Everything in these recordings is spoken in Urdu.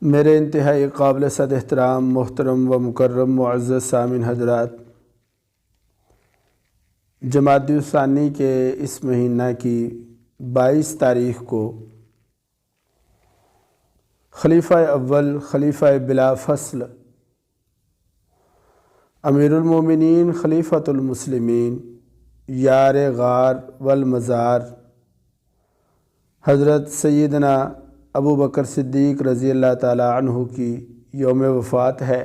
میرے انتہائی قابل صد احترام محترم و مکرم معزز سامعین حضرات، جمادی الثانی کے اس مہینہ کی 22 تاریخ کو خلیفہ اول خلیفہ بلا فصل امیر المومنین خلیفۃ المسلمین یار غار والمزار حضرت سیدنا ابو بکر صدیق رضی اللہ تعالی عنہ کی یوم وفات ہے۔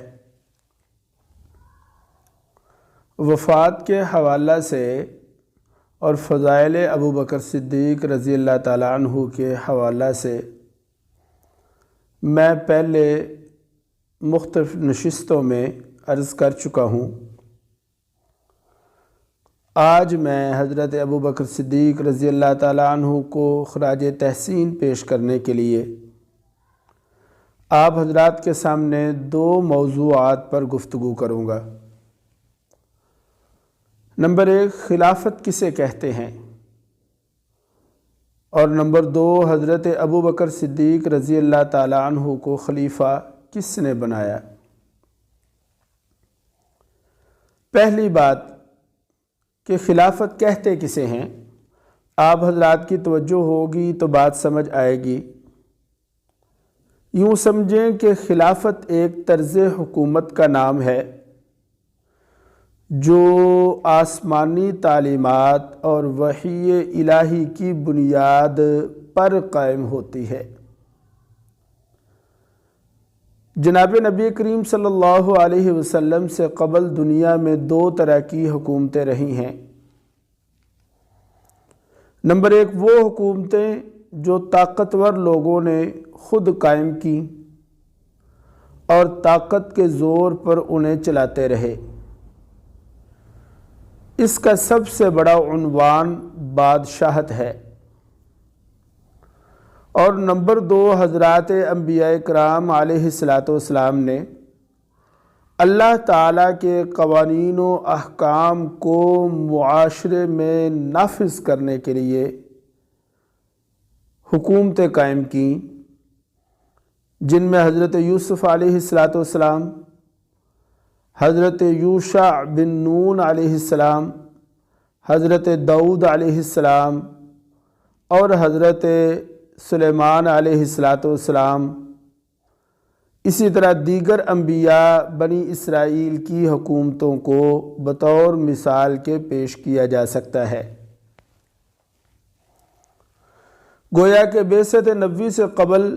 وفات کے حوالہ سے اور فضائل ابو بکر صدیق رضی اللہ تعالی عنہ کے حوالہ سے میں پہلے مختلف نشستوں میں عرض کر چکا ہوں۔ آج میں حضرت ابو بکر صدیق رضی اللہ تعالی عنہ کو خراج تحسین پیش کرنے کے لیے آپ حضرات کے سامنے 2 موضوعات پر گفتگو کروں گا۔ نمبر 1، خلافت کسے کہتے ہیں، اور نمبر 2، حضرت ابو بکر صدیق رضی اللہ تعالی عنہ کو خلیفہ کس نے بنایا۔ پہلی بات کہ خلافت کہتے کسے ہیں، آپ حضرات کی توجہ ہوگی تو بات سمجھ آئے گی۔ یوں سمجھیں کہ خلافت ایک طرز حکومت کا نام ہے جو آسمانی تعلیمات اور وحی الہی کی بنیاد پر قائم ہوتی ہے۔ جناب نبی کریم صلی اللہ علیہ وسلم سے قبل دنیا میں 2 طرح کی حکومتیں رہی ہیں۔ نمبر 1، وہ حکومتیں جو طاقتور لوگوں نے خود قائم کی اور طاقت کے زور پر انہیں چلاتے رہے۔ اس کا سب سے بڑا عنوان بادشاہت ہے۔ اور نمبر 2، حضرات انبیاء کرام علیہ السلام نے اللہ تعالیٰ کے قوانین و احکام کو معاشرے میں نافذ کرنے کے لیے حکومتیں قائم کیں، جن میں حضرت یوسف علیہ السلام، حضرت یوشع بن نون علیہ السلام، حضرت داؤد علیہ السلام اور حضرت سلیمان علیہ السلام، اسی طرح دیگر انبیاء بنی اسرائیل کی حکومتوں کو بطور مثال کے پیش کیا جا سکتا ہے۔ گویا کہ بعثت نبوی سے قبل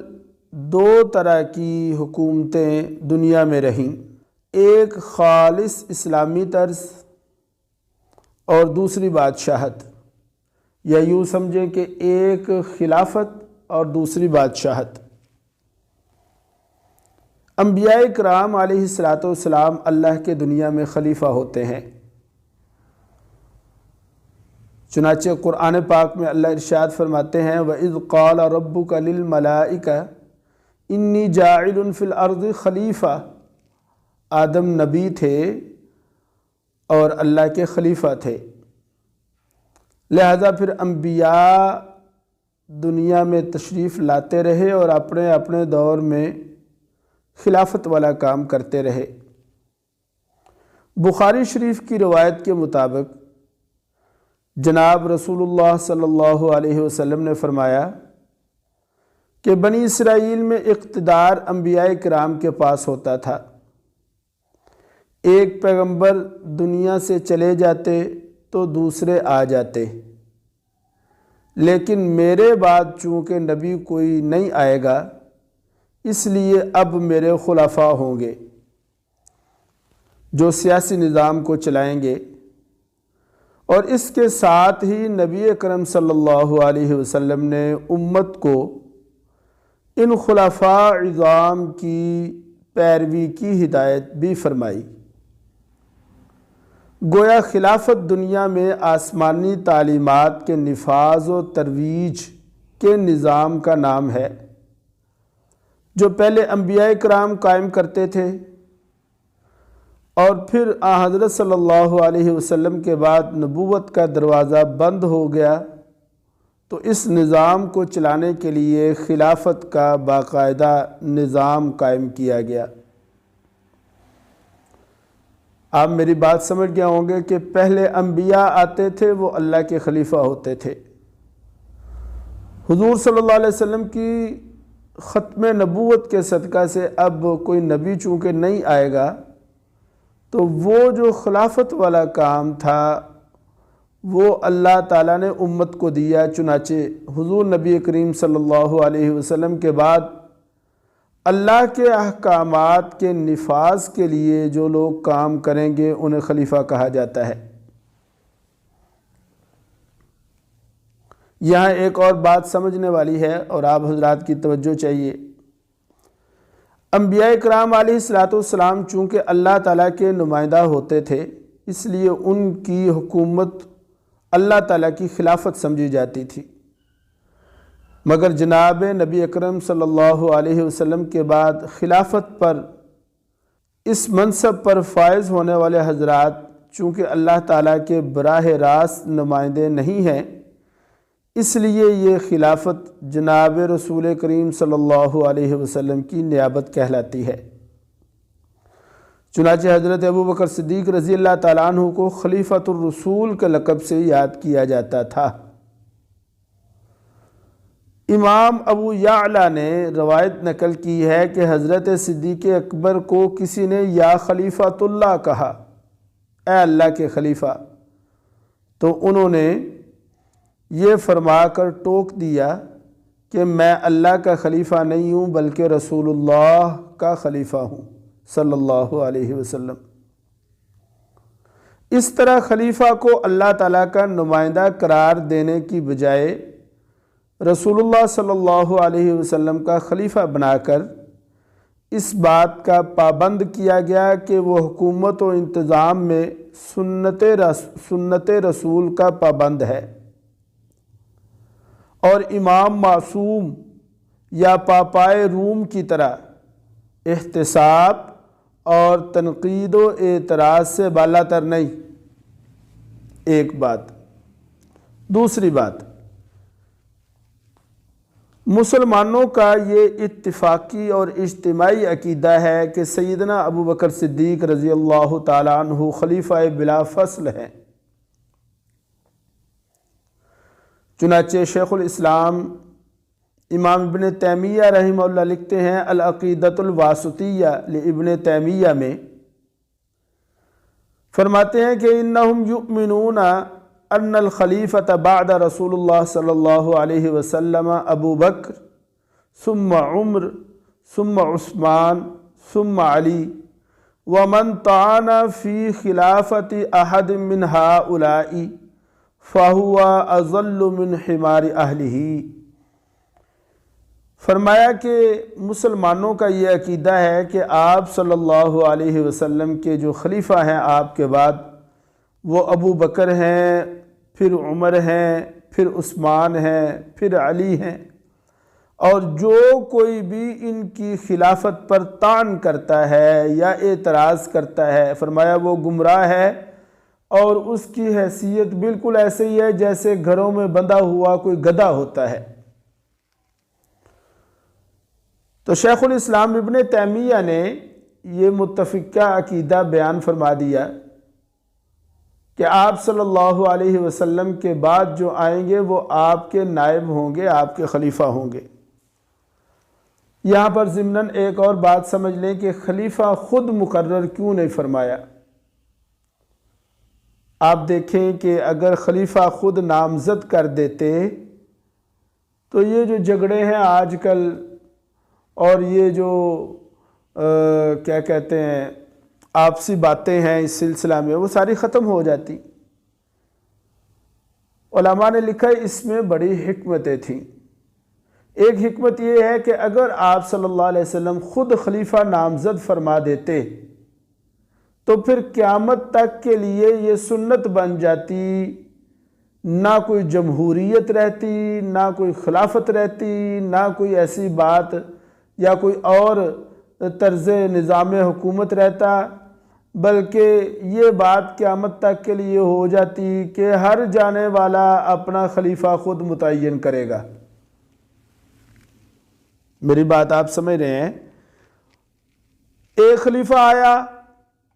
2 طرح کی حکومتیں دنیا میں رہیں، ایک خالص اسلامی طرز اور دوسری بادشاہت، یا یوں سمجھیں کہ ایک خلافت اور دوسری بادشاہت۔ انبیاء کرام علیہ السلام اللہ کے دنیا میں خلیفہ ہوتے ہیں۔ چنانچہ قرآن پاک میں اللہ ارشاد فرماتے ہیں وَإِذْ قَالَ رَبُّكَ لِلْمَلَائِكَةِ إِنِّي جَاعِلٌ فِي الْأَرْضِ خلیفہ۔ آدم نبی تھے اور اللہ کے خلیفہ تھے، لہذا پھر انبیاء دنیا میں تشریف لاتے رہے اور اپنے اپنے دور میں خلافت والا کام کرتے رہے۔ بخاری شریف کی روایت کے مطابق جناب رسول اللہ صلی اللہ علیہ وسلم نے فرمایا کہ بنی اسرائیل میں اقتدار انبیاء کرام کے پاس ہوتا تھا۔ ایک پیغمبر دنیا سے چلے جاتے تو دوسرے آ جاتے، لیکن میرے بعد چونکہ نبی کوئی نہیں آئے گا، اس لیے اب میرے خلفاء ہوں گے جو سیاسی نظام کو چلائیں گے۔ اور اس کے ساتھ ہی نبی اکرم صلی اللہ علیہ وسلم نے امت کو ان خلفاء عظام کی پیروی کی ہدایت بھی فرمائی۔ گویا خلافت دنیا میں آسمانی تعلیمات کے نفاذ و ترویج کے نظام کا نام ہے جو پہلے انبیاء کرام قائم کرتے تھے، اور پھر حضرت صلی اللہ علیہ وسلم کے بعد نبوت کا دروازہ بند ہو گیا تو اس نظام کو چلانے کے لیے خلافت کا باقاعدہ نظام قائم کیا گیا۔ آپ میری بات سمجھ گئے ہوں گے کہ پہلے انبیاء آتے تھے، وہ اللہ کے خلیفہ ہوتے تھے۔ حضور صلی اللہ علیہ وسلم کی ختم نبوت کے صدقہ سے اب کوئی نبی چونکہ نہیں آئے گا، تو وہ جو خلافت والا کام تھا وہ اللہ تعالیٰ نے امت کو دیا۔ چنانچہ حضور نبی کریم صلی اللہ علیہ وسلم کے بعد اللہ کے احکامات کے نفاذ کے لیے جو لوگ کام کریں گے انہیں خلیفہ کہا جاتا ہے۔ یہاں ایک اور بات سمجھنے والی ہے اور آپ حضرات کی توجہ چاہیے۔ انبیاء کرام علیہ الصلوۃ والسلام چونکہ اللہ تعالیٰ کے نمائندہ ہوتے تھے، اس لیے ان کی حکومت اللہ تعالیٰ کی خلافت سمجھی جاتی تھی، مگر جناب نبی اکرم صلی اللہ علیہ وسلم کے بعد خلافت پر اس منصب پر فائز ہونے والے حضرات چونکہ اللہ تعالیٰ کے براہ راست نمائندے نہیں ہیں، اس لیے یہ خلافت جناب رسول کریم صلی اللہ علیہ وسلم کی نیابت کہلاتی ہے۔ چنانچہ حضرت ابوبکر صدیق رضی اللہ تعالیٰ عنہ کو خلیفۃ الرسول کے لقب سے یاد کیا جاتا تھا۔ امام ابو یعلا نے روایت نقل کی ہے کہ حضرت صدیق اکبر کو کسی نے یا خلیفۃ اللہ کہا، اے اللہ کے خلیفہ، تو انہوں نے یہ فرما کر ٹوک دیا کہ میں اللہ کا خلیفہ نہیں ہوں بلکہ رسول اللہ کا خلیفہ ہوں صلی اللہ علیہ وسلم۔ اس طرح خلیفہ کو اللہ تعالیٰ کا نمائندہ قرار دینے کی بجائے رسول اللہ صلی اللہ علیہ وسلم کا خلیفہ بنا کر اس بات کا پابند کیا گیا کہ وہ حکومت و انتظام میں سنت رسول کا پابند ہے، اور امام معصوم یا پاپائے روم کی طرح احتساب اور تنقید و اعتراض سے بالاتر نہیں۔ ایک بات۔ دوسری بات، مسلمانوں کا یہ اتفاقی اور اجتماعی عقیدہ ہے کہ سیدنا ابوبکر صدیق رضی اللہ تعالیٰ عنہ خلیفہ بلا فصل ہیں۔ چنانچہ شیخ الاسلام امام ابن تیمیہ رحمہ اللہ لکھتے ہیں العقیدۃ الواسطیہ لابن تیمیہ میں، فرماتے ہیں کہ انہم یؤمنون ان الخلیفۃ بعد رسول اللہ صلی اللہ علیہ وسلم ابو بکر ثم عمر ثم عثمان ثم علی ومن طعن فی خلافت احد من ہؤلاء فہو اضل من حمار اہلہ۔ فرمایا کہ مسلمانوں کا یہ عقیدہ ہے کہ آپ صلی اللہ علیہ وسلم کے جو خلیفہ ہیں آپ کے بعد، وہ ابو بکر ہیں، پھر عمر ہیں، پھر عثمان ہیں، پھر علی ہیں، اور جو کوئی بھی ان کی خلافت پر طعن کرتا ہے یا اعتراض کرتا ہے، فرمایا وہ گمراہ ہے، اور اس کی حیثیت بالکل ایسے ہی ہے جیسے گھروں میں بندھا ہوا کوئی گدھا ہوتا ہے۔ تو شیخ الاسلام ابن تیمیہ نے یہ متفقہ عقیدہ بیان فرما دیا کہ آپ صلی اللہ علیہ وسلم کے بعد جو آئیں گے وہ آپ کے نائب ہوں گے، آپ کے خلیفہ ہوں گے۔ یہاں پر ضمناً ایک اور بات سمجھ لیں کہ خلیفہ خود مقرر کیوں نہیں فرمایا۔ آپ دیکھیں کہ اگر خلیفہ خود نامزد کر دیتے تو یہ جو جھگڑے ہیں آج کل اور یہ جو کیا کہتے ہیں آپسی باتیں ہیں اس سلسلہ میں، وہ ساری ختم ہو جاتی۔ علماء نے لکھا ہے اس میں بڑی حکمتیں تھیں۔ ایک حکمت یہ ہے کہ اگر آپ صلی اللہ علیہ وسلم خود خلیفہ نامزد فرما دیتے تو پھر قیامت تک کے لیے یہ سنت بن جاتی، نہ کوئی جمہوریت رہتی، نہ کوئی خلافت رہتی، نہ کوئی ایسی بات یا کوئی اور طرز نظام حکومت رہتا، بلکہ یہ بات قیامت تک کے لیے ہو جاتی کہ ہر جانے والا اپنا خلیفہ خود متعین کرے گا۔ میری بات آپ سمجھ رہے ہیں؟ ایک خلیفہ آیا،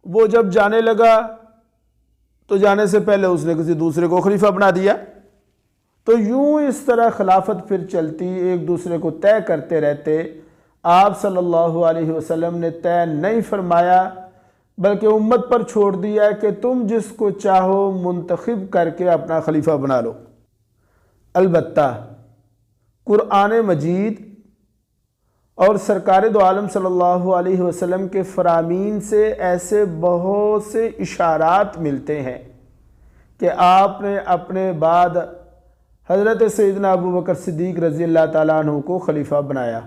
وہ جب جانے لگا تو جانے سے پہلے اس نے کسی دوسرے کو خلیفہ بنا دیا، تو یوں اس طرح خلافت پھر چلتی، ایک دوسرے کو طے کرتے رہتے۔ آپ صلی اللہ علیہ وسلم نے طے نہیں فرمایا، بلکہ امت پر چھوڑ دیا کہ تم جس کو چاہو منتخب کر کے اپنا خلیفہ بنا لو۔ البتہ قرآن مجید اور سرکار دو عالم صلی اللہ علیہ وسلم کے فرامین سے ایسے بہت سے اشارات ملتے ہیں کہ آپ نے اپنے بعد حضرت سیدنا ابو بکر صدیق رضی اللہ تعالیٰ عنہ کو خلیفہ بنایا۔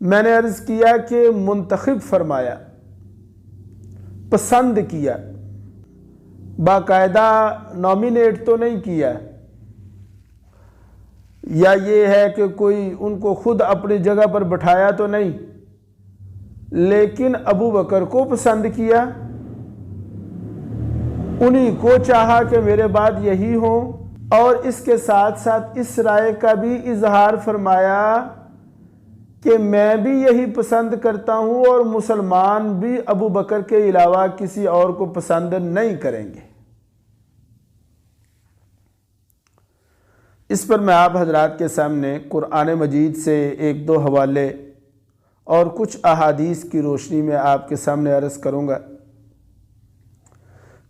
میں نے عرض کیا کہ منتخب فرمایا، پسند کیا، باقاعدہ نامینیٹ تو نہیں کیا، یا یہ ہے کہ کوئی ان کو خود اپنی جگہ پر بٹھایا تو نہیں، لیکن ابو بکر کو پسند کیا، انہی کو چاہا کہ میرے بعد یہی ہوں، اور اس کے ساتھ ساتھ اس رائے کا بھی اظہار فرمایا کہ میں بھی یہی پسند کرتا ہوں اور مسلمان بھی ابو بکر کے علاوہ کسی اور کو پسند نہیں کریں گے۔ اس پر میں آپ حضرات کے سامنے قرآن مجید سے ایک دو حوالے اور کچھ احادیث کی روشنی میں آپ کے سامنے عرض کروں گا۔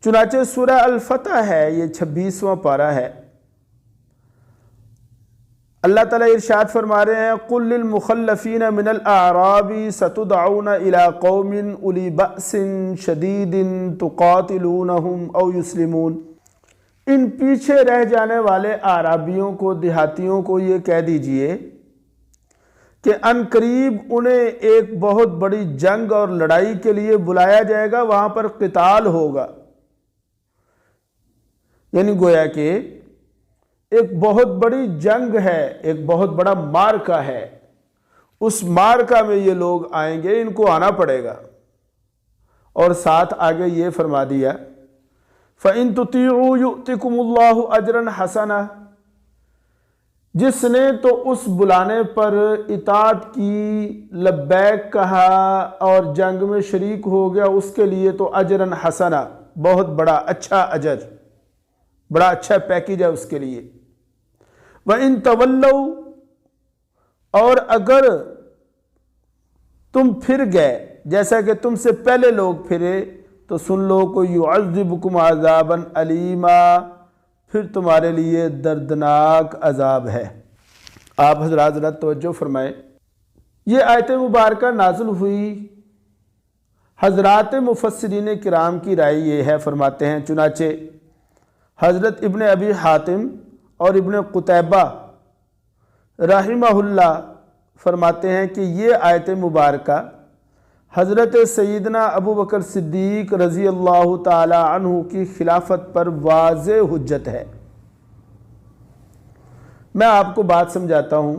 چنانچہ سورہ الفتح ہے، یہ 26واں پارہ ہے۔ اللہ تعالیٰ ارشاد فرما رہے ہیں قُلْ لِلْمُخَلَّفِينَ مِنَ الْأَعْرَابِ سَتُدْعَوْنَ إِلَىٰ قَوْمٍ أُولِي بَأْسٍ شَدِيدٍ تُقَاتِلُونَهُمْ أَوْ يُسْلِمُونَ۔ ان پیچھے رہ جانے والے اعرابیوں کو، دیہاتیوں کو یہ کہہ دیجئے کہ ان قریب انہیں ایک بہت بڑی جنگ اور لڑائی کے لیے بلایا جائے گا، وہاں پر قتال ہوگا، یعنی گویا کہ ایک بہت بڑی جنگ ہے، ایک بہت بڑا معرکہ ہے، اس معرکہ میں یہ لوگ آئیں گے، ان کو آنا پڑے گا۔ اور ساتھ آگے یہ فرما دیا فَإِن تُطِيعُوا يُؤْتِكُمُ اللَّهُ أَجْرًا حَسَنًا، جس نے تو اس بلانے پر اطاعت کی، لبیک کہا اور جنگ میں شریک ہو گیا، اس کے لیے تو اجرن حسنا، بہت بڑا اچھا اجر، بڑا اچھا پیکیج ہے اس کے لیے۔ وَإِن تَوَلَّوْا، اور اگر تم پھر گئے جیسا کہ تم سے پہلے لوگ پھرے، تو سن لو کو يُعَذِّبُكُمْ عَذَابًا أَلِيمًا، پھر تمہارے لیے دردناک عذاب ہے۔ آپ حضرات ذرا توجہ فرمائیں، یہ آیت مبارکہ نازل ہوئی، حضرات مفسرین کرام کی رائے یہ ہے، فرماتے ہیں چنانچہ حضرت ابن ابی حاتم اور ابن قتیبہ رحمہ اللہ فرماتے ہیں کہ یہ آیت مبارکہ حضرت سیدنا ابو بکر صدیق رضی اللہ تعالی عنہ کی خلافت پر واضح حجت ہے۔ میں آپ کو بات سمجھاتا ہوں،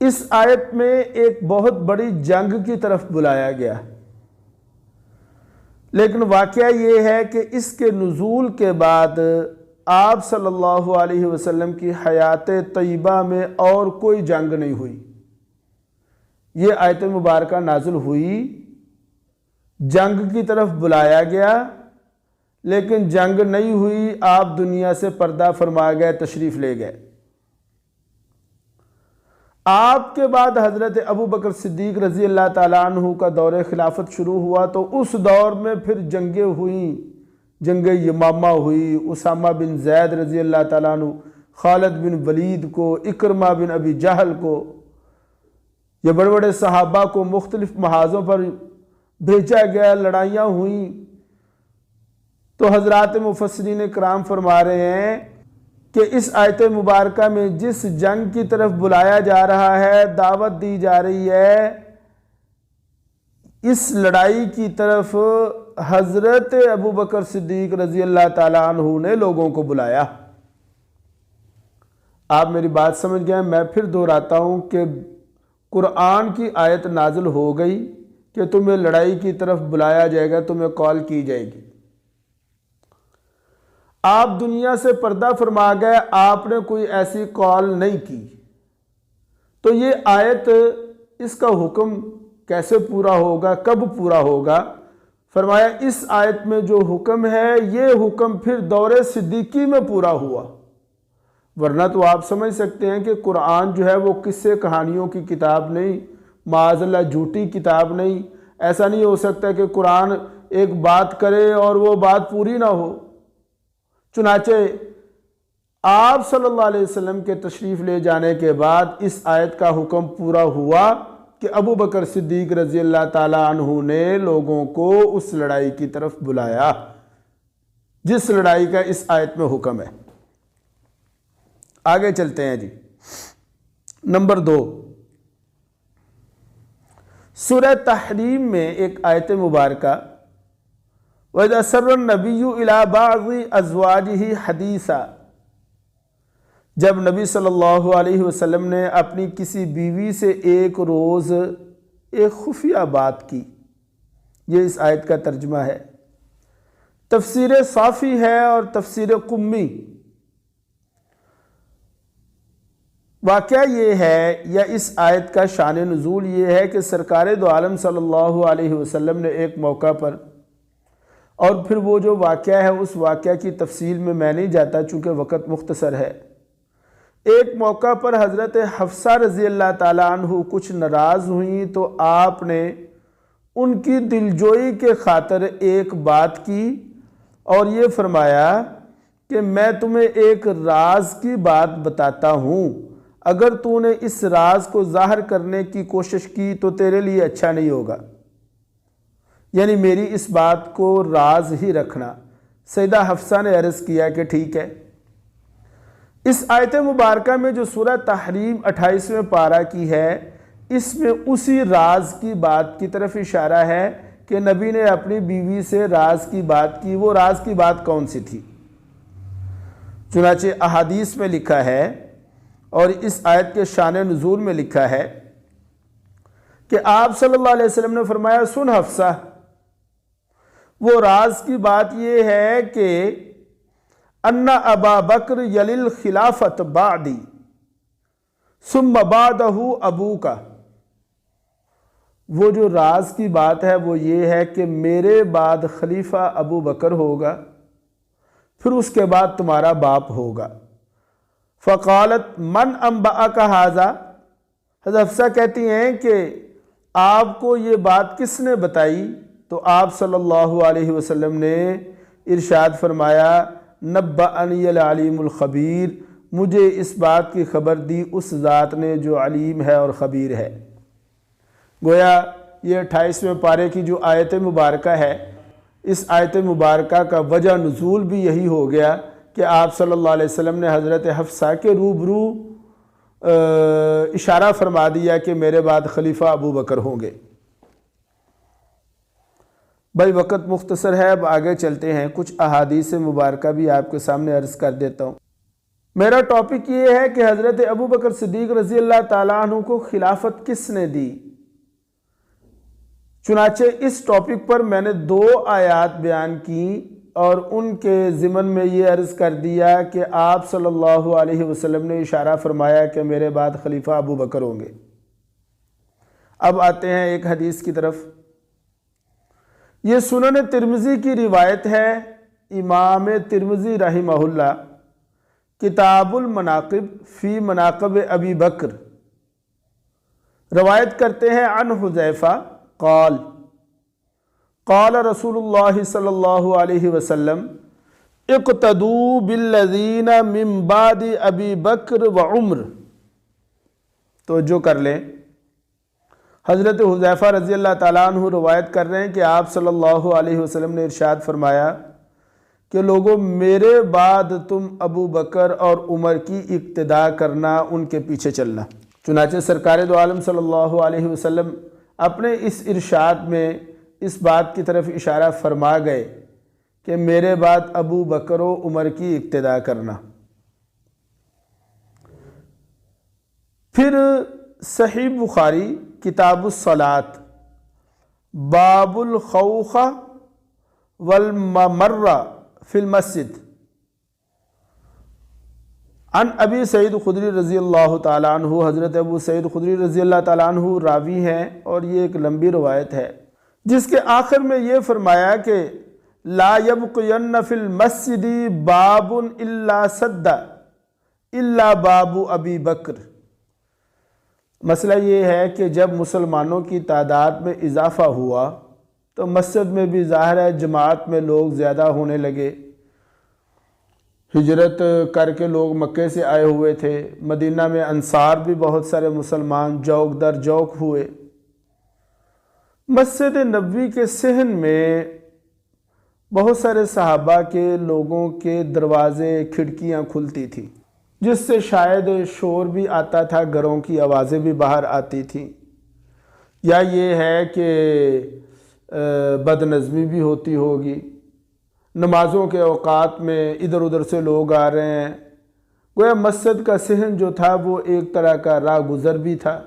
اس آیت میں ایک بہت بڑی جنگ کی طرف بلایا گیا، لیکن واقعہ یہ ہے کہ اس کے نزول کے بعد آپ صلی اللہ علیہ وسلم کی حیات طیبہ میں اور کوئی جنگ نہیں ہوئی۔ یہ آیت مبارکہ نازل ہوئی، جنگ کی طرف بلایا گیا، لیکن جنگ نہیں ہوئی، آپ دنیا سے پردہ فرما گئے، تشریف لے گئے۔ آپ کے بعد حضرت ابو بکر صدیق رضی اللہ تعالیٰ عنہ کا دور خلافت شروع ہوا، تو اس دور میں پھر جنگیں ہوئیں، جنگ یمامہ ہوئی، اسامہ بن زید رضی اللہ تعالیٰ عنہ، خالد بن ولید کو، اکرمہ بن ابی جہل کو، یہ بڑے بڑے صحابہ کو مختلف محاذوں پر بھیجا گیا، لڑائیاں ہوئیں۔ تو حضرات مفسرین کرام فرما رہے ہیں کہ اس آیت مبارکہ میں جس جنگ کی طرف بلایا جا رہا ہے، دعوت دی جا رہی ہے، اس لڑائی کی طرف حضرت ابو بکر صدیق رضی اللہ تعالیٰ عنہ نے لوگوں کو بلایا۔ آپ میری بات سمجھ گئے؟ میں پھر دہراتا ہوں کہ قرآن کی آیت نازل ہو گئی، کہ تمہیں لڑائی کی طرف بلایا جائے گا، تمہیں کال کی جائے گی۔ آپ دنیا سے پردہ فرما گئے، آپ نے کوئی ایسی کال نہیں کی، تو یہ آیت اس کا حکم کیسے پورا ہوگا، کب پورا ہوگا؟ فرمایا اس آیت میں جو حکم ہے یہ حکم پھر دور صدیقی میں پورا ہوا، ورنہ تو آپ سمجھ سکتے ہیں کہ قرآن جو ہے وہ قصے کہانیوں کی کتاب نہیں، معاذ اللہ جھوٹی کتاب نہیں۔ ایسا نہیں ہو سکتا کہ قرآن ایک بات کرے اور وہ بات پوری نہ ہو۔ چنانچہ آپ صلی اللہ علیہ وسلم کے تشریف لے جانے کے بعد اس آیت کا حکم پورا ہوا کہ ابو بکر صدیق رضی اللہ تعالی عنہ نے لوگوں کو اس لڑائی کی طرف بلایا جس لڑائی کا اس آیت میں حکم ہے۔ آگے چلتے ہیں جی۔ نمبر 2، سورہ تحریم میں ایک آیت مبارکہ وَإِذْ أَسَرَّ النَّبِيُّ إِلَىٰ بَعْضِ أَزْوَاجِهِ حَدِيثًا، جب نبی صلی اللہ علیہ وسلم نے اپنی کسی بیوی سے ایک روز ایک خفیہ بات کی، یہ اس آیت کا ترجمہ ہے۔ تفسیر صافی ہے اور تفسیر قمی۔ واقعہ یہ ہے یا اس آیت کا شان نزول یہ ہے کہ سرکار دو عالم صلی اللہ علیہ وسلم نے ایک موقع پر، اور پھر وہ جو واقعہ ہے اس واقعہ کی تفصیل میں نہیں جاتا چونکہ وقت مختصر ہے، ایک موقع پر حضرت حفصہ رضی اللہ تعالیٰ عنہ کچھ ناراض ہوئیں تو آپ نے ان کی دلجوئی کے خاطر ایک بات کی اور یہ فرمایا کہ میں تمہیں ایک راز کی بات بتاتا ہوں، اگر تو نے اس راز کو ظاہر کرنے کی کوشش کی تو تیرے لیے اچھا نہیں ہوگا، یعنی میری اس بات کو راز ہی رکھنا۔ سیدہ حفصہ نے عرض کیا کہ ٹھیک ہے۔ اس آیت مبارکہ میں جو سورہ تحریم 28ویں پارہ کی ہے، اس میں اسی راز کی بات کی طرف اشارہ ہے کہ نبی نے اپنی بیوی سے راز کی بات کی۔ وہ راز کی بات کون سی تھی؟ چنانچہ احادیث میں لکھا ہے اور اس آیت کے شان نزول میں لکھا ہے کہ آپ صلی اللہ علیہ وسلم نے فرمایا، سن حفصہ، وہ راز کی بات یہ ہے کہ ان ابا بکر یلی الخلافت بعدی ثم بعدہ ابوک، وہ جو راز کی بات ہے وہ یہ ہے کہ میرے بعد خلیفہ ابو بکر ہوگا، پھر اس کے بعد تمہارا باپ ہوگا۔ فقالت من انبأک ھذا، حضرت حفصہ کہتی ہیں کہ آپ کو یہ بات کس نے بتائی؟ تو آپ صلی اللہ علیہ وسلم نے ارشاد فرمایا، نبأنی العلیم الخبیر، مجھے اس بات کی خبر دی اس ذات نے جو علیم ہے اور خبیر ہے۔ گویا یہ 28ویں پارے کی جو آیت مبارکہ ہے، اس آیت مبارکہ کا وجہ نزول بھی یہی ہو گیا کہ آپ صلی اللہ علیہ وسلم نے حضرت حفصہ کے روبرو اشارہ فرما دیا کہ میرے بعد خلیفہ ابو بکر ہوں گے۔ بھائی وقت مختصر ہے، اب آگے چلتے ہیں، کچھ احادیث مبارکہ بھی آپ کے سامنے عرض کر دیتا ہوں۔ میرا ٹاپک یہ ہے کہ حضرت ابو بکر صدیق رضی اللہ تعالیٰ عنہ کو خلافت کس نے دی؟ چنانچہ اس ٹاپک پر میں نے 2 آیات بیان کی اور ان کے ضمن میں یہ عرض کر دیا کہ آپ صلی اللہ علیہ وسلم نے اشارہ فرمایا کہ میرے بعد خلیفہ ابو بکر ہوں گے۔ اب آتے ہیں ایک حدیث کی طرف۔ یہ سنن ترمذی کی روایت ہے، امام ترمذی رحمہ اللہ کتاب المناقب فی مناقب ابی بکر روایت کرتے ہیں، عن حذیفہ قال قال رسول اللہ صلی اللہ علیہ وسلم اقتدوا بالذین من بعد ابی بکر وعمر۔ توجہ کر لیں، حضرت حذیفہ رضی اللہ تعالیٰ عنہ روایت کر رہے ہیں کہ آپ صلی اللہ علیہ وسلم نے ارشاد فرمایا کہ لوگوں میرے بعد تم ابو بکر اور عمر کی اقتداء کرنا، ان کے پیچھے چلنا۔ چنانچہ سرکار دو عالم صلی اللہ علیہ وسلم اپنے اس ارشاد میں اس بات کی طرف اشارہ فرما گئے کہ میرے بعد ابو بکر و عمر کی اقتداء کرنا۔ پھر صحیح بخاری کتاب الصلاۃ باب الخوخ والممر فی المسجد۔ عن ابی سعید خدری رضی اللہ تعالیٰ عنہ، حضرت ابو سعید خدری رضی اللہ تعالیٰ عنہ راوی ہیں، اور یہ ایک لمبی روایت ہے جس کے آخر میں یہ فرمایا کہ لا یبقین فی المسجد باب الا سد الا باب ابی بکر۔ مسئلہ یہ ہے کہ جب مسلمانوں کی تعداد میں اضافہ ہوا تو مسجد میں بھی ظاہر ہے جماعت میں لوگ زیادہ ہونے لگے، ہجرت کر کے لوگ مکے سے آئے ہوئے تھے، مدینہ میں انصار بھی بہت سارے مسلمان جوک در جوک ہوئے۔ مسجد نبوی کے صحن میں بہت سارے صحابہ کے لوگوں کے دروازے کھڑکیاں کھلتی تھیں، جس سے شاید شور بھی آتا تھا، گھروں کی آوازیں بھی باہر آتی تھیں، یا یہ ہے کہ بد نظمی بھی ہوتی ہوگی، نمازوں کے اوقات میں ادھر ادھر سے لوگ آ رہے ہیں، گویا مسجد کا صحن جو تھا وہ ایک طرح کا راہ گزر بھی تھا۔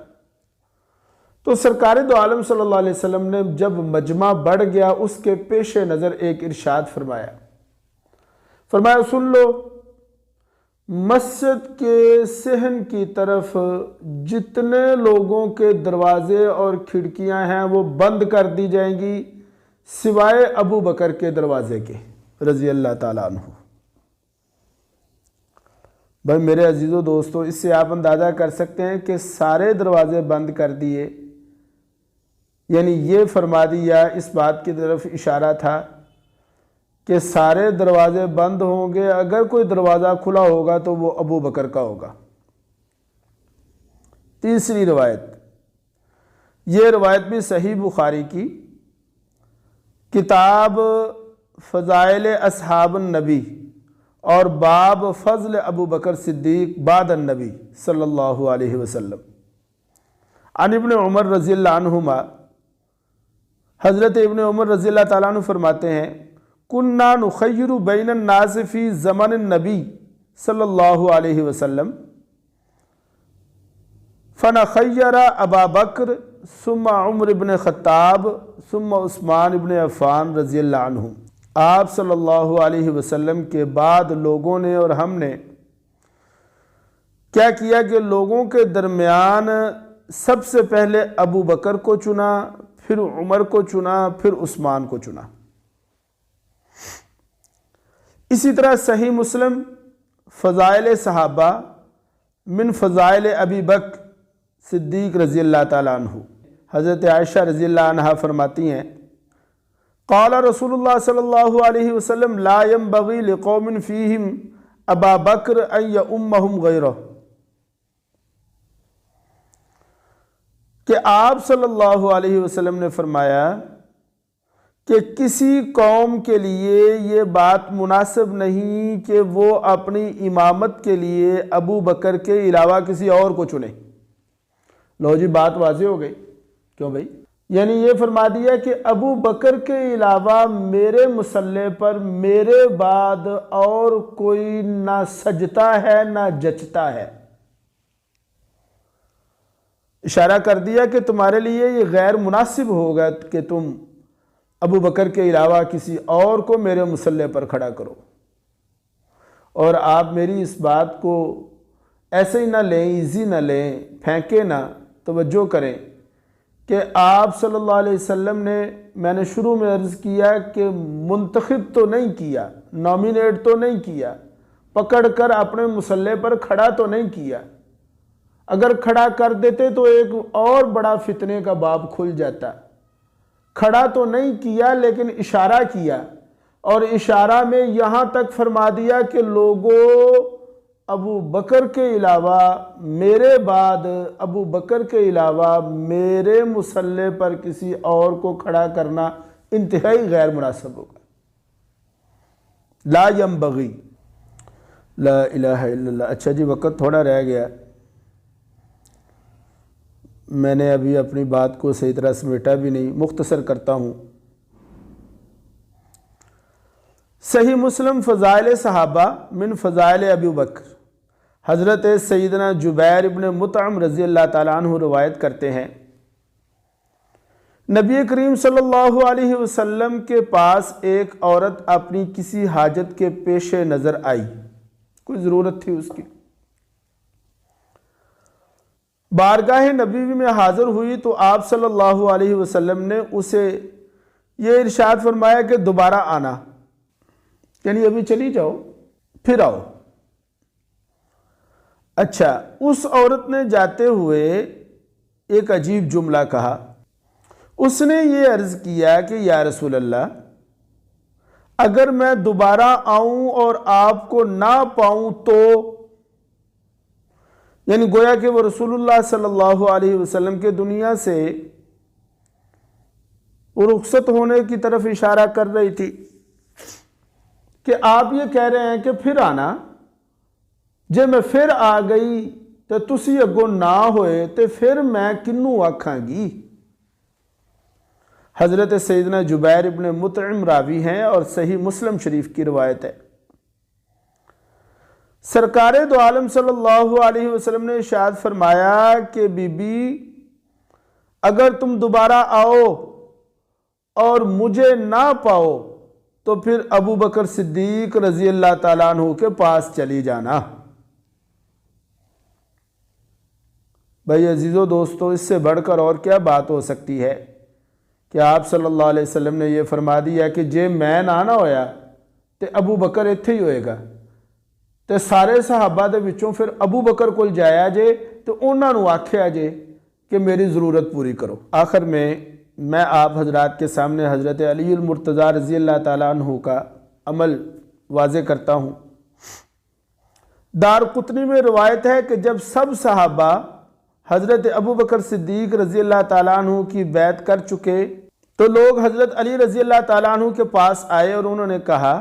تو سرکار دو عالم صلی اللہ علیہ وسلم نے جب مجمع بڑھ گیا اس کے پیش نظر ایک ارشاد فرمایا سن لو، مسجد کے صحن کی طرف جتنے لوگوں کے دروازے اور کھڑکیاں ہیں وہ بند کر دی جائیں گی سوائے ابو بکر کے دروازے کے رضی اللہ تعالیٰ عنہ۔ بھائی میرے عزیزو دوستو، اس سے آپ اندازہ کر سکتے ہیں کہ سارے دروازے بند کر دیے، یعنی یہ فرما دیا، اس بات کی طرف اشارہ تھا کہ سارے دروازے بند ہوں گے، اگر کوئی دروازہ کھلا ہوگا تو وہ ابو بکر کا ہوگا۔ تیسری روایت، یہ روایت بھی صحیح بخاری کی کتاب فضائل اصحاب النبی اور باب فضل ابو بکر صدیق بعد النبی صلی اللہ علیہ وسلم، عن ابن عمر رضی اللہ عنہما، حضرت ابن عمر رضی اللہ تعالیٰ عنہ فرماتے ہیں کننا نخیر بین الناس فی زمن النبی صلی اللہ علیہ وسلم فنخیر ابا بکر ثم عمر بن خطاب ثم عثمان بن عفان رضی اللہ عنہ۔ آپ صلی اللہ علیہ وسلم کے بعد لوگوں نے اور ہم نے کیا کیا کہ لوگوں کے درمیان سب سے پہلے ابو بکر کو چنا، پھر عمر کو چنا، پھر عثمان کو چنا۔ اسی طرح صحیح مسلم فضائل صحابہ من فضائل ابی بکر صدیق رضی اللہ تعالیٰ عنہ، حضرت عائشہ رضی اللہ عنہا فرماتی ہیں قال رسول اللہ صلی اللہ علیہ وسلم لا ينبغي لقوم فیہم ابا بکر ان یؤمہم غیرہ، کہ آپ صلی اللہ علیہ وسلم نے فرمایا کہ کسی قوم کے لیے یہ بات مناسب نہیں کہ وہ اپنی امامت کے لیے ابو بکر کے علاوہ کسی اور کو چنے۔ لو جی بات واضح ہو گئی، کیوں بھائی؟ یعنی یہ فرما دیا کہ ابو بکر کے علاوہ میرے مصلی پر میرے بعد اور کوئی نہ سجتا ہے نہ جچتا ہے۔ اشارہ کر دیا کہ تمہارے لیے یہ غیر مناسب ہوگا کہ تم ابو بکر کے علاوہ کسی اور کو میرے مصلی پر کھڑا کرو۔ اور آپ میری اس بات کو ایسے ہی نہ لیں، ایزی نہ لیں، پھینکیں نہ، توجہ کریں کہ آپ صلی اللہ علیہ وسلم نے، میں نے شروع میں عرض کیا کہ منتخب تو نہیں کیا، نامینیٹ تو نہیں کیا، پکڑ کر اپنے مصلی پر کھڑا تو نہیں کیا۔ اگر کھڑا کر دیتے تو ایک اور بڑا فتنے کا باب کھل جاتا۔ کھڑا تو نہیں کیا لیکن اشارہ کیا، اور اشارہ میں یہاں تک فرما دیا کہ لوگوں ابو بکر کے علاوہ میرے بعد ابو بکر کے علاوہ میرے مصلی پر کسی اور کو کھڑا کرنا انتہائی غیر مناسب ہوگا۔ لا ينبغی، لا الہ الا اللہ۔ اچھا جی، وقت تھوڑا رہ گیا، میں نے ابھی اپنی بات کو صحیح طرح سمیٹا بھی نہیں، مختصر کرتا ہوں۔ صحیح مسلم فضائل صحابہ من فضائل ابی بکر، حضرت سیدنا جبیر ابن مطعم رضی اللہ تعالیٰ عنہ روایت کرتے ہیں نبی کریم صلی اللہ علیہ وسلم کے پاس ایک عورت اپنی کسی حاجت کے پیش نظر آئی، کوئی ضرورت تھی اس کی، بارگاہ نبی میں حاضر ہوئی تو آپ صلی اللہ علیہ وسلم نے اسے یہ ارشاد فرمایا کہ دوبارہ آنا، یعنی ابھی چلی جاؤ پھر آؤ۔ اچھا، اس عورت نے جاتے ہوئے ایک عجیب جملہ کہا، اس نے یہ عرض کیا کہ یا رسول اللہ، اگر میں دوبارہ آؤں اور آپ کو نہ پاؤں تو، یعنی گویا کہ وہ رسول اللہ صلی اللہ علیہ وسلم کے دنیا سے رخصت ہونے کی طرف اشارہ کر رہی تھی کہ آپ یہ کہہ رہے ہیں کہ پھر آنا، جے میں پھر آ گئی تو تسی اگوں نہ ہوئے تو پھر میں کنوں آکھاں گی۔ حضرت سیدنا جبیر ابن مطعم راوی ہیں اور صحیح مسلم شریف کی روایت ہے۔ سرکار دو عالم صلی اللہ علیہ وسلم نے ارشاد فرمایا کہ بی بی، اگر تم دوبارہ آؤ اور مجھے نہ پاؤ تو پھر ابو بکر صدیق رضی اللہ تعالیٰ عنہ کے پاس چلی جانا۔ بھائی عزیزو دوستو، اس سے بڑھ کر اور کیا بات ہو سکتی ہے کہ آپ صلی اللہ علیہ وسلم نے یہ فرما دیا کہ جے میں نہ ہویا تے ابو بکر ایتھے ہی ہوئے گا، تے سارے صحابہ دے وچوں پھر ابو بکر کول جایا جے تو انہاں نوں آکھیا جے کہ میری ضرورت پوری کرو۔ آخر میں آپ حضرات کے سامنے حضرت علی المرتضیٰ رضی اللہ تعالیٰ عنہ کا عمل واضح کرتا ہوں۔ دارقطنی میں روایت ہے کہ جب سب صحابہ حضرت ابو بکر صدیق رضی اللہ تعالیٰ عنہ کی بیعت کر چکے تو لوگ حضرت علی رضی اللہ تعالیٰ عنہ کے پاس آئے اور انہوں نے کہا،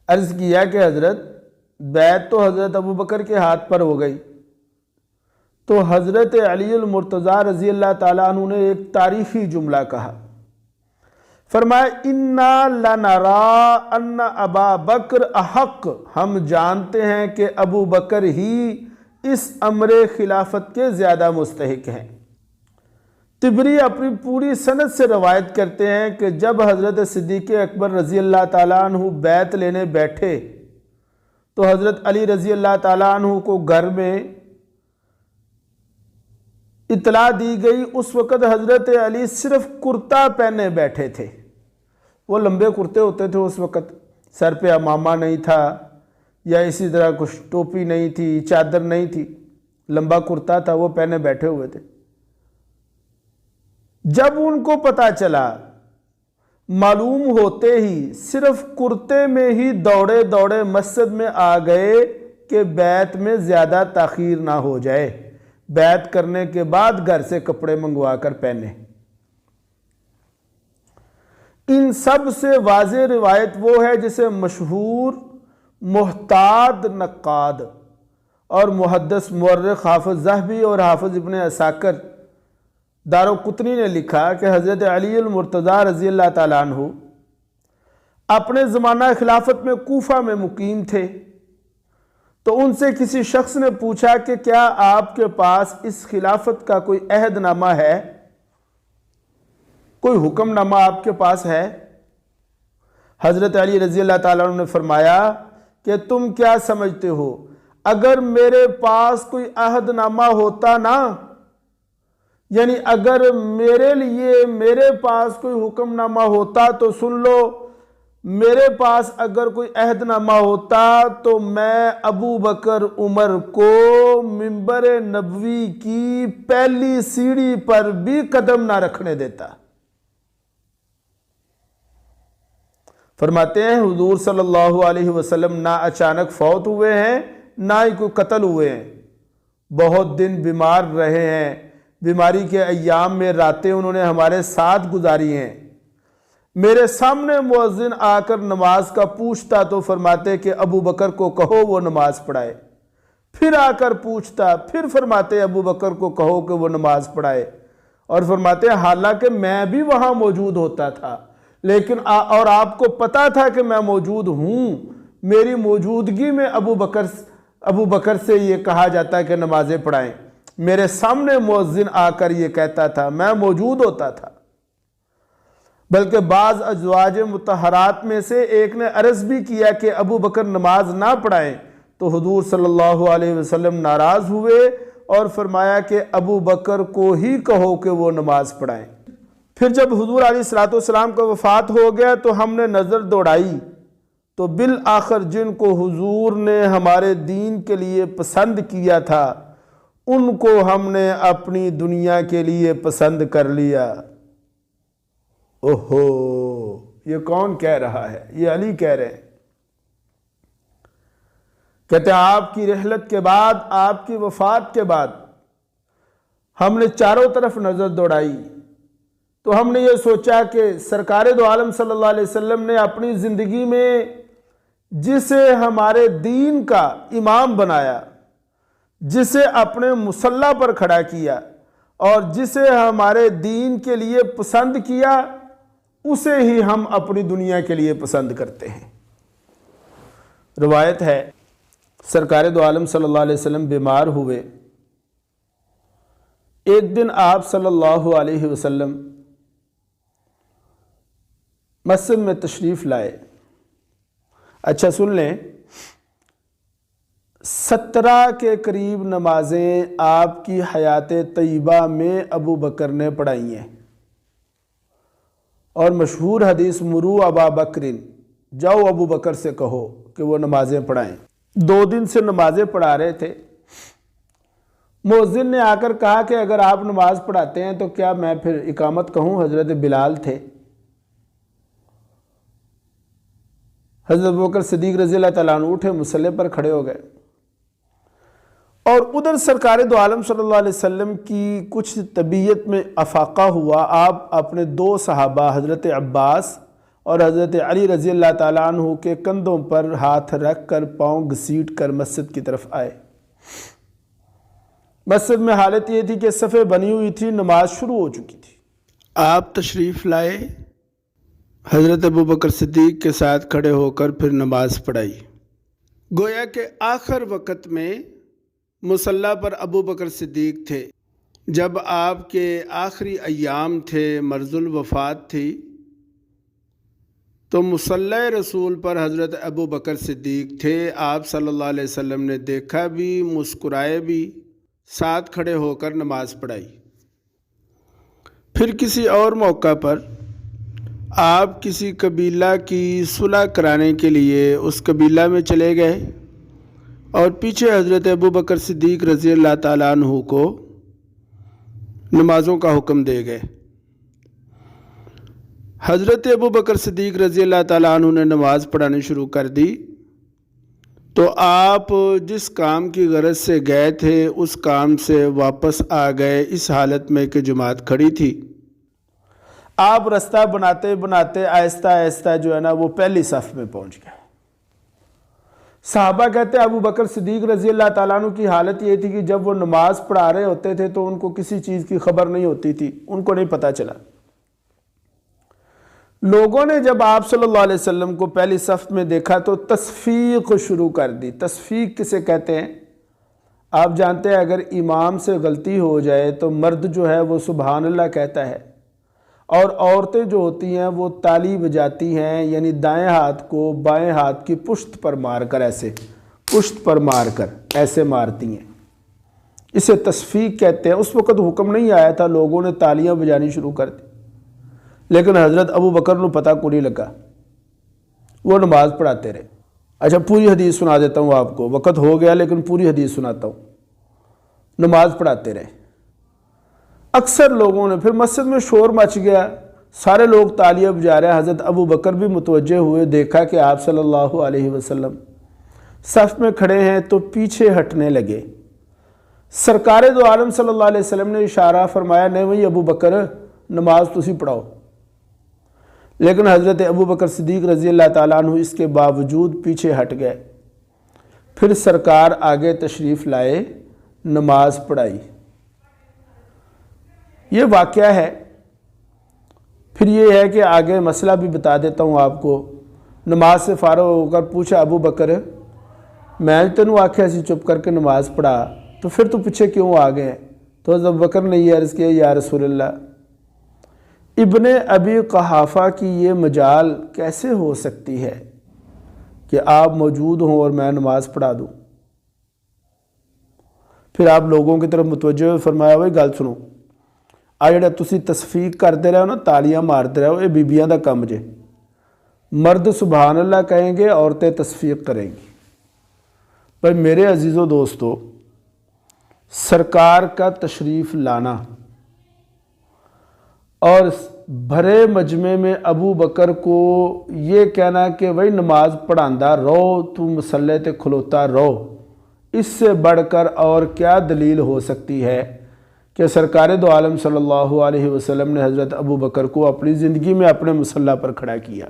عرض کیا کہ حضرت بیعت تو حضرت ابو بکر کے ہاتھ پر ہو گئی۔ تو حضرت علی المرتضیٰ رضی اللہ تعالیٰ عنہ نے ایک تاریخی جملہ کہا، فرمایا اِنَّا لَنَرَا أَنَّ أَبَا بَكْرَ أَحَقُّ، ہم جانتے ہیں کہ ابو بکر ہی اس امر خلافت کے زیادہ مستحق ہیں۔ طبری اپنی پوری سند سے روایت کرتے ہیں کہ جب حضرت صدیق اکبر رضی اللہ تعالیٰ عنہ بیعت لینے بیٹھے تو حضرت علی رضی اللہ تعالیٰ عنہ کو گھر میں اطلاع دی گئی۔ اس وقت حضرت علی صرف کرتا پہنے بیٹھے تھے، وہ لمبے کرتے ہوتے تھے اس وقت، سر پہ امامہ نہیں تھا یا اسی طرح کچھ ٹوپی نہیں تھی، چادر نہیں تھی، لمبا کرتا تھا، وہ پہنے بیٹھے ہوئے تھے۔ جب ان کو پتا چلا، معلوم ہوتے ہی صرف کرتے میں ہی دوڑے دوڑے مسجد میں آ گئے کہ بیعت میں زیادہ تاخیر نہ ہو جائے، بیعت کرنے کے بعد گھر سے کپڑے منگوا کر پہنے۔ ان سب سے واضح روایت وہ ہے جسے مشہور محتاط نقاد اور محدث مورخ حافظ ذہبی اور حافظ ابن عساکر دارقطنی نے لکھا کہ حضرت علی المرتضیٰ رضی اللہ تعالیٰ عنہ اپنے زمانہ خلافت میں کوفہ میں مقیم تھے، تو ان سے کسی شخص نے پوچھا کہ کیا آپ کے پاس اس خلافت کا کوئی عہد نامہ ہے، کوئی حکم نامہ آپ کے پاس ہے؟ حضرت علی رضی اللہ تعالیٰ عنہ نے فرمایا کہ تم کیا سمجھتے ہو، اگر میرے پاس کوئی عہد نامہ ہوتا نا، یعنی اگر میرے پاس کوئی حکم نامہ ہوتا تو سن لو، میرے پاس اگر کوئی عہد نامہ ہوتا تو میں ابو بکر عمر کو منبر نبوی کی پہلی سیڑھی پر بھی قدم نہ رکھنے دیتا۔ فرماتے ہیں حضور صلی اللہ علیہ وسلم نہ اچانک فوت ہوئے ہیں نہ ہی کوئی قتل ہوئے ہیں، بہت دن بیمار رہے ہیں، بیماری کے ایام میں راتیں انہوں نے ہمارے ساتھ گزاری ہیں۔ میرے سامنے مؤذن آ کر نماز کا پوچھتا تو فرماتے کہ ابو بکر کو کہو وہ نماز پڑھائے، پھر آ کر پوچھتا، پھر فرماتے ابو بکر کو کہو کہ وہ نماز پڑھائے، اور فرماتے حالانکہ میں بھی وہاں موجود ہوتا تھا لیکن اور آپ کو پتا تھا کہ میں موجود ہوں، میری موجودگی میں ابو بکر سے یہ کہا جاتا ہے کہ نمازیں پڑھائیں، میرے سامنے مؤذن آ کر یہ کہتا تھا، میں موجود ہوتا تھا۔ بلکہ بعض ازواج مطہرات میں سے ایک نے عرض بھی کیا کہ ابو بکر نماز نہ پڑھائیں، تو حضور صلی اللہ علیہ وسلم ناراض ہوئے اور فرمایا کہ ابو بکر کو ہی کہو کہ وہ نماز پڑھائیں۔ پھر جب حضور علیہ السلام کا وفات ہو گیا تو ہم نے نظر دوڑائی تو بالآخر جن کو حضور نے ہمارے دین کے لیے پسند کیا تھا ان کو ہم نے اپنی دنیا کے لیے پسند کر لیا۔ اوہو، یہ کون کہہ رہا ہے؟ یہ علی کہہ رہے ہیں۔ کہتے ہیں آپ کی رحلت کے بعد، آپ کی وفات کے بعد ہم نے چاروں طرف نظر دوڑائی تو ہم نے یہ سوچا کہ سرکار دو عالم صلی اللہ علیہ وسلم نے اپنی زندگی میں جسے ہمارے دین کا امام بنایا، جسے اپنے مصلی پر کھڑا کیا اور جسے ہمارے دین کے لیے پسند کیا، اسے ہی ہم اپنی دنیا کے لیے پسند کرتے ہیں۔ روایت ہے سرکار دو عالم صلی اللہ علیہ وسلم بیمار ہوئے۔ ایک دن آپ صلی اللہ علیہ وسلم مسجد میں تشریف لائے۔ اچھا سن لیں، 17 کے قریب نمازیں آپ کی حیات طیبہ میں ابو بکر نے پڑھائی ہیں، اور مشہور حدیث مرو ابا بکرن، جاؤ ابو بکر سے کہو کہ وہ نمازیں پڑھائیں۔ 2 دن سے نمازیں پڑھا رہے تھے۔ مؤذن نے آ کر کہا کہ اگر آپ نماز پڑھاتے ہیں تو کیا میں پھر اقامت کہوں؟ حضرت بلال تھے۔ حضرت ابوبکر صدیق رضی اللہ تعالیٰ عنہ اٹھے، مصلی پر کھڑے ہو گئے، اور ادھر سرکار دو عالم صلی اللہ علیہ وسلم کی کچھ طبیعت میں افاقہ ہوا۔ آپ اپنے 2 صحابہ حضرت عباس اور حضرت علی رضی اللہ تعالیٰ عنہ کے کندھوں پر ہاتھ رکھ کر پاؤں گھسیٹ کر مسجد کی طرف آئے۔ مسجد میں حالت یہ تھی کہ صفیں بنی ہوئی تھی، نماز شروع ہو چکی تھی۔ آپ تشریف لائے، حضرت ابوبکر صدیق کے ساتھ کھڑے ہو کر پھر نماز پڑھائی۔ گویا کہ آخر وقت میں مصلی پر ابوبکر صدیق تھے۔ جب آپ کے آخری ایام تھے، مرض الوفات تھی، تو مصلی رسول پر حضرت ابوبکر صدیق تھے۔ آپ صلی اللہ علیہ وسلم نے دیکھا بھی، مسکرائے بھی، ساتھ کھڑے ہو کر نماز پڑھائی۔ پھر کسی اور موقع پر آپ کسی قبیلہ کی صلح کرانے کے لیے اس قبیلہ میں چلے گئے اور پیچھے حضرت ابوبکر صدیق رضی اللہ تعالیٰ عنہ کو نمازوں کا حکم دے گئے۔ حضرت ابوبکر صدیق رضی اللہ تعالیٰ عنہ نے نماز پڑھانی شروع کر دی تو آپ جس کام کی غرض سے گئے تھے اس کام سے واپس آ گئے، اس حالت میں کہ جماعت کھڑی تھی۔ آپ رستہ بناتے بناتے آہستہ آہستہ جو ہے نا وہ پہلی صف میں پہنچ گئے۔ صحابہ کہتے ہیں ابوبکر صدیق رضی اللہ تعالیٰ عنہ کی حالت یہ تھی کہ جب وہ نماز پڑھا رہے ہوتے تھے تو ان کو کسی چیز کی خبر نہیں ہوتی تھی، ان کو نہیں پتہ چلا۔ لوگوں نے جب آپ صلی اللہ علیہ وسلم کو پہلی صف میں دیکھا تو تصفیق شروع کر دی۔ تصفیق کسے کہتے ہیں؟ آپ جانتے ہیں اگر امام سے غلطی ہو جائے تو مرد جو ہے وہ سبحان اللہ کہتا ہے، اور عورتیں جو ہوتی ہیں وہ تالی بجاتی ہیں، یعنی دائیں ہاتھ کو بائیں ہاتھ کی پشت پر مار کر، ایسے پشت پر مار کر ایسے مارتی ہیں، اسے تصفیق کہتے ہیں۔ اس وقت حکم نہیں آیا تھا، لوگوں نے تالیاں بجانی شروع کر دی، لیکن حضرت ابو بکر کو پتہ کو نہیں لگا، وہ نماز پڑھاتے رہے۔ اچھا پوری حدیث سنا دیتا ہوں آپ کو، وقت ہو گیا لیکن پوری حدیث سناتا ہوں۔ نماز پڑھاتے رہے، اکثر لوگوں نے، پھر مسجد میں شور مچ گیا، سارے لوگ تالیاں بجا رہے ہیں۔ حضرت ابو بکر بھی متوجہ ہوئے، دیکھا کہ آپ صلی اللہ علیہ وسلم صف میں کھڑے ہیں تو پیچھے ہٹنے لگے۔ سرکار دو عالم صلی اللہ علیہ وسلم نے اشارہ فرمایا، نہیں وہی ابو بکر نماز تسی پڑھاؤ، لیکن حضرت ابوبکر صدیق رضی اللہ تعالیٰ عنہ اس کے باوجود پیچھے ہٹ گئے۔ پھر سرکار آگے تشریف لائے، نماز پڑھائی۔ یہ واقعہ ہے۔ پھر یہ ہے کہ آگے مسئلہ بھی بتا دیتا ہوں آپ کو۔ نماز سے فارغ ہو کر پوچھا ابو بکر، میں تینوں آکھیا سی چپ کر کے نماز پڑھا، تو پھر تو پیچھے کیوں آ گئے؟ تو حضرت ابو بکر نے یہ عرض کیا یا رسول اللہ ابن ابی قحافہ کی یہ مجال کیسے ہو سکتی ہے کہ آپ موجود ہوں اور میں نماز پڑھا دوں؟ پھر آپ لوگوں کی طرف متوجہ ہوئے فرمایا بھائی گل سنو، آ جڑا تسی تصفیق کرتے رہو نا، تالیاں مارتے رہو، یہ بیبیاں دا کم جے۔ مرد سبحان اللہ کہیں گے، عورتیں تصفیق کریں گی۔ بھائی میرے عزیز و دوستو، سرکار کا تشریف لانا اور بھرے مجمع میں ابو بکر کو یہ کہنا کہ بھائی نماز پڑھاندا رہو، تو مصلی تے کھلوتا رہو، اس سے بڑھ کر اور کیا دلیل ہو سکتی ہے کہ سرکار دو عالم صلی اللہ علیہ وسلم نے حضرت ابو بکر کو اپنی زندگی میں اپنے مصلی پر کھڑا کیا۔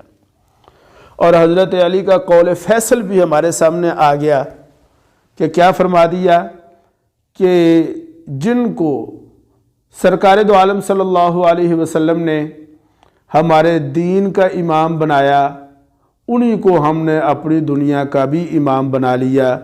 اور حضرت علی کا قول فیصل بھی ہمارے سامنے آ گیا کہ کیا فرما دیا کہ جن کو سرکار دو عالم صلی اللہ علیہ وسلم نے ہمارے دین کا امام بنایا، انہی کو ہم نے اپنی دنیا کا بھی امام بنا لیا۔